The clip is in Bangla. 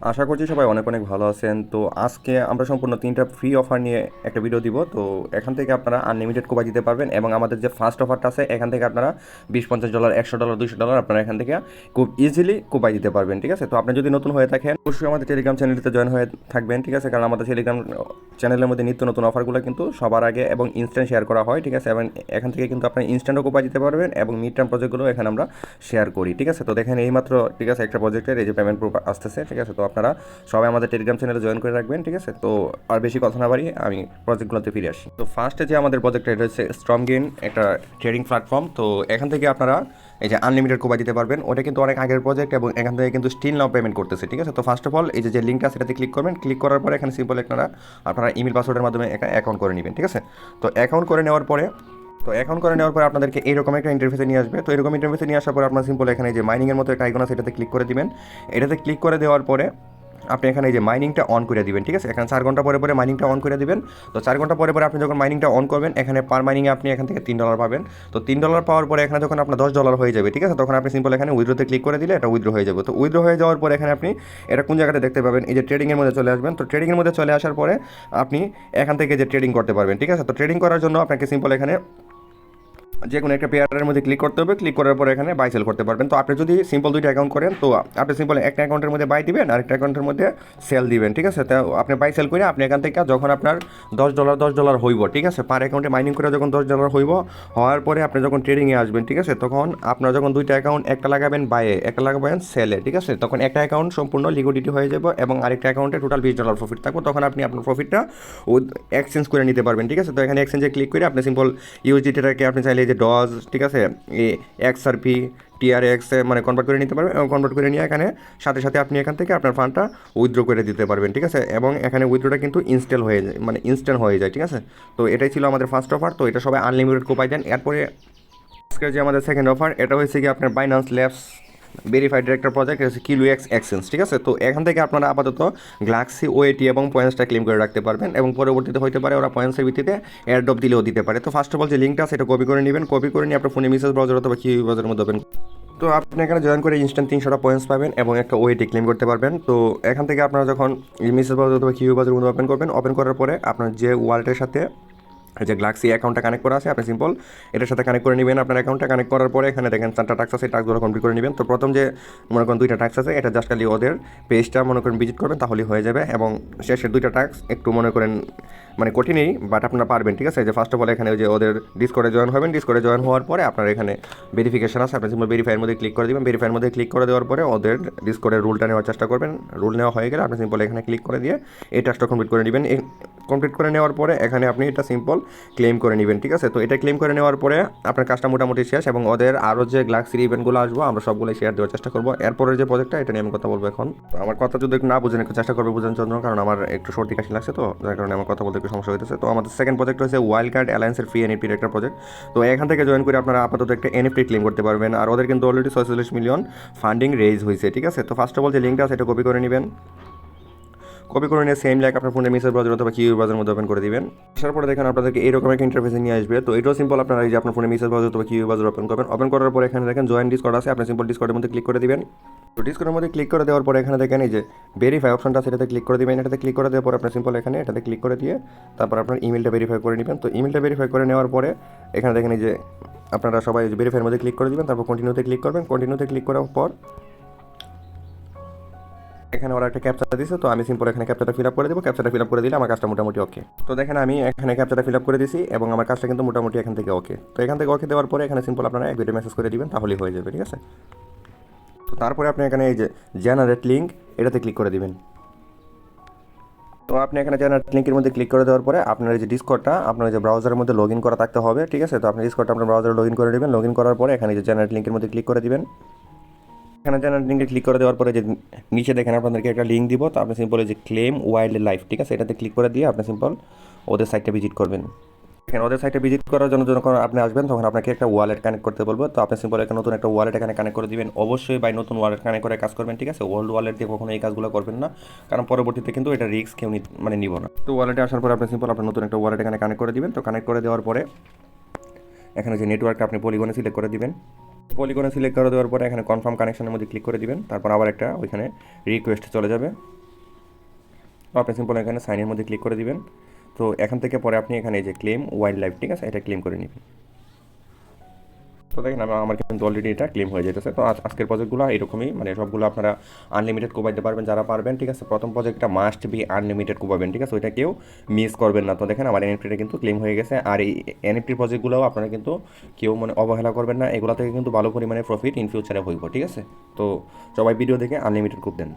আশা করছি সবাই অনেক অনেক ভালো আছেন। তো আজকে আমরা সম্পূর্ণ 3টা ফ্রি অফার নিয়ে একটা ভিডিও দিব। তো এখান থেকে আপনারা আনলিমিটেড কোপাই দিতে পারবেন এবং আমাদের যে ফার্স্ট অফারটা আছে এখান থেকে আপনারা $20-50, $100, $200 আপনারা এখান থেকে খুব ইজিলি কোপাই দিতে পারবেন। ঠিক আছে, তো আপনি যদি নতুন হয়ে থাকেন অবশ্যই আমাদের টেলিগ্রাম চ্যানেলটিতে জয়েন হয়ে থাকবেন। ঠিক আছে, কারণ আমাদের টেলিগ্রাম চ্যানেলের মধ্যে নিত্য নতুন অফারগুলো কিন্তু সবার আগে এবং ইনস্ট্যান্ট শেয়ার করা হয়। ঠিক আছে, এবং এখান থেকে কিন্তু আপনি ইনস্ট্যান্টও কোপাই দিতে পারবেন এবং মিড টার্ম প্রজেক্টগুলো এখানে আমরা শেয়ার করি। ঠিক আছে, তো দেখেন এইমাত্র ঠিক আছে একটা প্রজেক্টের এই যে পেমেন্ট প্রুফ আসতেছে। ঠিক আছে, তো আপনারা সবাই আমাদের টেলিগ্রাম চ্যানেলে জয়েন করে রাখবেন। ঠিক আছে, তো আর বেশি কথা না বাড়িয়ে আমি প্রজেক্টগুলোতে ফিরে আসি। তো ফার্স্টে যে আমাদের প্রজেক্টটা এটা হচ্ছে স্টর্মগেইন, একটা ট্রেডিং প্ল্যাটফর্ম। তো এখান থেকে আপনারা এই যে আনলিমিটেড কোপাই দিতে পারবেন। ওটা কিন্তু অনেক আগের প্রজেক্ট এবং এখান থেকে কিন্তু স্টিল নাও পেমেন্ট করতেছে। ঠিক আছে, তো ফার্স্ট অফ অল এই যে লিঙ্কটা সেটাতে ক্লিক করবেন। ক্লিক করার পরে এখানে সিম্পল আপনারা ইমেল পাসওয়ার্ডের মাধ্যমে অ্যাকাউন্ট করে নেবেন। ঠিক আছে, তো অ্যাকাউন্ট করে নেওয়ার পরে আপনাদেরকে এইরকম একটা ইন্টারফেসে নিয়ে আসবে। তো এরকম ইন্টারফেসে নিয়ে আসার পরে আপনার সিম্পল এখানে যে মাইনিংয়ের মতো একটা আইকন আছে এটাতে ক্লিক করে দিবেন। এটাতে ক্লিক করে দেওয়ার পরে আপনি এখানে এই যে মাইনিংটা অন করে দিবেন। ঠিক আছে, এখানে 4 ঘন্টা পরে পরে মাইনিংটা অন করে দিবেন। তো 4 ঘন্টা পরে পরে আপনি যখন মাইনিংটা অন করবেন এখানে পার মাইনিংয়ে আপনি এখান থেকে $3 পাবেন। তো $3 পাওয়ার পরে এখানে যখন আপনার $10 হয়ে যাবে, ঠিক আছে, তখন আপনি সিম্পল এখানে উইথড্রোতে ক্লিক করে দিলে এটা উইথড্রো হয়ে যাবে। তো উইথড্রো হয়ে যাওয়ার পরে এখানে আপনি এটা কোন জায়গাটা দেখতে পাবেন, এই যে ট্রেডিংয়ের মধ্যে চলে আসবেন। তো ট্রেডিংয়ের মধ্যে চলে আসার পরে আপনি এখান থেকে যে ট্রেডিং করতে পারবেন। ঠিক আছে, তো ট্রেডিং করার জন্য আপনাকে সিম্পল এখানে যে কোনো একটা পেয়ারের মধ্যে ক্লিক করতে হবে। ক্লিক করার পরে এখানে বাই সেল করতে পারবেন। তো আপনি যদি সিম্পল দুইটা অ্যাকাউন্ট করেন তো আপনি সিম্পল একটা অ্যাকাউন্টের মধ্যে বাই দিবেন আর একটা অ্যাকাউন্টের মধ্যে সেল দিবেন। ঠিক আছে, তো আপনি বাই সেল করে আপনি এখান থেকে যখন আপনার $10 হইব, ঠিক আছে, পার অ্যাকাউন্টে মাইনিং করে যখন $10 হইব, হওয়ার পরে আপনি যখন ট্রেডিংয়ে আসবেন, ঠিক আছে, তখন আপনার যখন দুইটা অ্যাকাউন্ট একটা লাগাবেন বাইয়ে, একটা লাগাবেন সেলে, ঠিক আছে, তখন একটা অ্যাকাউন্ট সম্পূর্ণ লিকুইডিটি হয়ে যাবে এবং আরেকটা অ্যাকাউন্টে টোটাল $20 প্রফিট থাকবে। তখন আপনি আপনার প্রফিটটা এক্সচেঞ্জ করে নিতে পারবেন। ঠিক আছে, তো এখানে এক্সচেঞ্জে ক্লিক করে আপনি সিম্পল ইউএসডিটাকে আপনি চাইলে যে ডজ, ঠিক আছে, XRP TRX মানে কনভার্ট করে নিতে পারবেন এবং কনভার্ট করে নিয়ে এখানে সাথে সাথে আপনি এখান থেকে আপনার ফান্ডটা উইথড্র করে দিতে পারবেন। ঠিক আছে, এবং এখানে উইথড্রোটা কিন্তু ইনস্টল হয়ে যায়, মানে ইনস্ট্যান্ট হয়ে যায়। ঠিক আছে, তো এটাই ছিল আমাদের ফার্স্ট অফার। তো এটা সবাই আনলিমিটেড কোপাই দেন। এরপরে আজকের যে আমাদের সেকেন্ড অফার এটা হয়েছে কি আপনার Binance labs verified director project হচ্ছে কিলুএক্স এক্সচেঞ্জ। ঠিক আছে, তো এখান থেকে আপনারা আপাতত গ্লাক্সি ওএটি এবং পয়েন্টসটা ক্লেম করে রাখতে পারবেন এবং পরবর্তীতে হতে পারে ওরা পয়েন্টসের ভিত্তিতে এয়ারড্রপ দিলেও দিতে পারে। তো ফার্স্ট অফ অল যে লিঙ্কটা সেটা কপি করে নেবেন। কপি করে নিয়ে আপনার ফোনে মেসেজ ব্রাউজার অথবা কিউ ব্রাউজারের মধ্যে ওপেন। তো আপনি এখানে জয়েন করে ইনস্ট্যান্ট 300টা পয়েন্টস পাবেন এবং একটা ওএটি ক্লেম করতে পারবেন। তো এখান থেকে আপনারা যখন মেসেজ ব্রাউজার অথবা কিউ ব্রাউজারের মধ্যে ওপেন করবেন, ওপেন করার পরে আপনার যে ওয়ালেটের সাথে যে গ্লাক্সি অ্যাকাউন্টটা কানেক্ট করা আছে আপনি সিম্পল এটার সাথে কানেক্ট করে নেবেন। আপনার অ্যাকাউন্টটা কানেক্ট করার পরে এখানে দেখেন 4টা টাস্ক আছে, টাস্কগুলো কমপ্লিট করে নেবেন। তো প্রথম যে মনে করেন 2টা টাস্ক আছে এটা জাস্ট খালি ওদের পেজটা মনে করেন ভিজিট করবেন তাহলেই হয়ে যাবে এবং শেষের 2টা টাস্ক একটু মনে করেন মানে কঠিনই, বাট আপনারা পারবেন। ঠিক আছে, যে ফার্স্ট অফ অল এখানে যে ওদের ডিসকর্ডে জয়েন হবেন। ডিসকর্ডে জয়েন হওয়ার পরে আপনার এখানে ভেরিফিকেশন আছে, আপনি সিম্পল ভেরিফাইয়ের মধ্যে ক্লিক করে দেবেন। ভেরিফাইয়ের মধ্যে ক্লিক করে দেওয়ার পরে ওদের ডিসকর্ডের রুলটা নেওয়ার চেষ্টা করবেন। রুল নেওয়া হয়ে গেলে আপনি সিম্পল এখানে ক্লিক করে দিয়ে এই টাস্কটা কমপ্লিট করে নেবেন। কমপ্লিট করে নেওয়ার পরে এখানে আপনি এটা সিম্পল ক্লেম করে নেবেন। ঠিক আছে, তো এটা ক্লেম করে নেওয়ার পরে আপনার কাজটা মোটামুটি শেষ এবং ওদের আরও যে গ্লাক্সির ইভেন্টগুলো আসবো আমরা সবগুলো শেয়ার দেওয়ার চেষ্টা করবো। এরপরের যে প্রজেক্টটা এটা নিয়ে আমি কথা বলবো এখন। তো আমার কথা যদি একটু না বুঝেন একটু চেষ্টা করবো বোঝানোর জন্য, কারণ আমার একটু সর্দি কাশি লাগছে, তো যার কারণে আমার কথা বলতে একটু সমস্যা হয়েছে। তো আমাদের সেকেন্ড প্রজেক্ট হচ্ছে ওয়াইল্ড কার্ড অ্যালায়েন্সের ফ্রি এনএফটির একটা প্রজেক্ট। তো এখান থেকে জয়েন করে আপনারা আপাতত একটা এনএফটি ক্লেম করতে পারবেন আর ওদের কিন্তু অলরেডি 46 মিলিয়ন ফান্ডিং রেজ হয়েছে। ঠিক আছে, তো ফার্স্ট অফ অল যে লিঙ্কটা আছে এটা কপি করে নেবেন। কপি করে নিয়ে সেম লাইক আপনার ফোনে মেসেজ ব্রাউজার অথবা কিউ ব্রাউজারের মধ্যে ওপেন করে দিবেন। আসার পরে দেখেন আপনাদেরকে এইরকম একটা ইন্টারফেসে নিয়ে আসবে। তো এটাও সিম্পল আপনারা এই যে আপনার ফোনে মেসেজ ব্রাউজার অথবা কিউ ব্রাউজার ওপেন করবেন। ওপেন করার পরে এখানে দেখেন জয়েন ডিসকর্ড আছে, আপনি সিম্পল ডিসকর্ডের মধ্যে ক্লিক করে দিবেন। তো ডিসকর্ডের মধ্যে ক্লিক করে দেওয়ার পরে এখানে দেখেন এই যে ভেরিফাই অপশনটা সেটাতে ক্লিক করে দিবেন। এটাতে ক্লিক করে দেওয়ার পরে আপনি সিম্পল এখানে এটাতে ক্লিক করে দিয়ে তারপর আপনার ইমেলটা ভেরিফাই করে নেবেন। তো ইমেলটা ভেরিফাই করে নেওয়ার পরে এখানে দেখেন এই যে আপনারা সবাই ভেরিফাইয়ের মধ্যে ক্লিক করে দিবেন, তারপর কন্টিনিউতে ক্লিক করবেন। কন্টিনিউতে ক্লিক করার পর এখানে ওরা একটা ক্যাপচা দিয়েছে, তো আমি সিম্পল এখানে ক্যাপচাটা ফিল আপ করে দেবো। ক্যাপচাটা ফিল আপ করে দিলে আমার কাজটা মোটামুটি ওকে। তো দেখেন আমি এখানে ক্যাপচাটা ফিল আপ করে দিয়েছি এবং আমার কাজটা কিন্তু মোটামুটি এখান থেকে ওকে। তো এখান থেকে ওকে দেওয়ার পরে এখানে সিম্পল আপনারা এক ভিডিও মেসেজ করে দিবেন তাহলেই হয়ে যাবে। ঠিক আছে, তো তারপরে আপনি এখানে এই যে জেনারেট লিঙ্ক এটাতে ক্লিক করে দিবেন। তো আপনি এখানে জেনারেট লিঙ্কের মধ্যে ক্লিক করে দেওয়ার পরে আপনার এই যে ডিসকর্ডটা আপনার যে ব্রাউজারের মধ্যে লগ ইন করা থাকতে হবে। ঠিক আছে, তো আপনি ডিসকর্ডটা আপনার ব্রাউজারে লগ ইন করে দেবেন। লগ ইন করার পরে এখানে যে জেনারেট লিঙ্কের মধ্যে ক্লিক করে দিবেন। এখানে জেনারেট লিঙ্কে ক্লিক করে দেওয়ার পরে যে নিচে দেখেন আপনাদেরকে একটা লিঙ্ক দিব, তো আপনি সিম্পল যে ক্লেম ওয়াইল্ড লাইফ, ঠিক আছে, এটাতে ক্লিক করে দিয়ে আপনি সিম্পল ওদের সাইটটা ভিজিট করবেন। এখানে ওদের সাইটে ভিজিট করার জন্য যখন আপনি আসবেন তখন আপনাকে একটা ওয়ালেট কানেক্ট করতে বলবো। তো আপনি সিম্পল একটা নতুন একটা ওয়ালেট এখানে কানেক্ট করে দিবেন। অবশ্যই বাই নতুন ওয়ালেট কানেক্ট করে কাজ করবেন। ঠিক আছে, ওল্ড ওয়ালেট দিয়ে কখনো এই কাজগুলো করবেন না, কারণ পরবর্তীতে কিন্তু এটা রিস্ক কেউ মানে নিব না। তো ওয়ালেটে আসার পরে আপনি সিম্পল আপনার নতুন একটা ওয়ালেট এখানে কানেক্ট করে দিবেন। তো কানেক্ট করে দেওয়ার পরে এখানে যে নেটওয়ার্কটা আপনি পলিগনে সিলেক্ট করে দিবেন। পলিগনে সিলেক্ট করে দেওয়ার পরে এখানে কনফার্ম কানেকশনের মধ্যে ক্লিক করে দিবেন, তারপর আবার একটা ওইখানে রিকোয়েস্ট চলে যাবে। তো আপনি সিম্পল এখানে সাইনের মধ্যে ক্লিক করে দিবেন। তো এখান থেকে পরে আপনি এখানে এই যে ক্লেম ওয়াইল্ড লাইফ, ঠিক আছে, এটা ক্লেম করে নেবেন। তো দেখেন আমার কিন্তু অলরেডি এটা ক্লেম হয়ে যেতেছে। তো আজকের প্রজেক্টগুলো এরকমই, মানে সবগুলো আপনারা আনলিমিটেড কোবাইতে পারবেন যারা পারবেন, ঠিক আছে। প্রথম প্রজেক্টটা মাস্ট বি আনলিমিটেড কোবাবেন, ঠিক আছে, ওইটা কেউ মিস করবেন না। তো দেখেন আমার এনএফটিটা কিন্তু ক্লেম হয়ে গেছে। আর এই এনএফটির প্রজেক্টগুলোও আপনারা কিন্তু কেউ মানে অবহেলা করবেন না, এগুলো থেকে কিন্তু ভালো পরিমাণে প্রফিট ইন ফিউচারে হইব, ঠিক আছে। তো সবাই ভিডিও দেখে আনলিমিটেড কোপ দেন।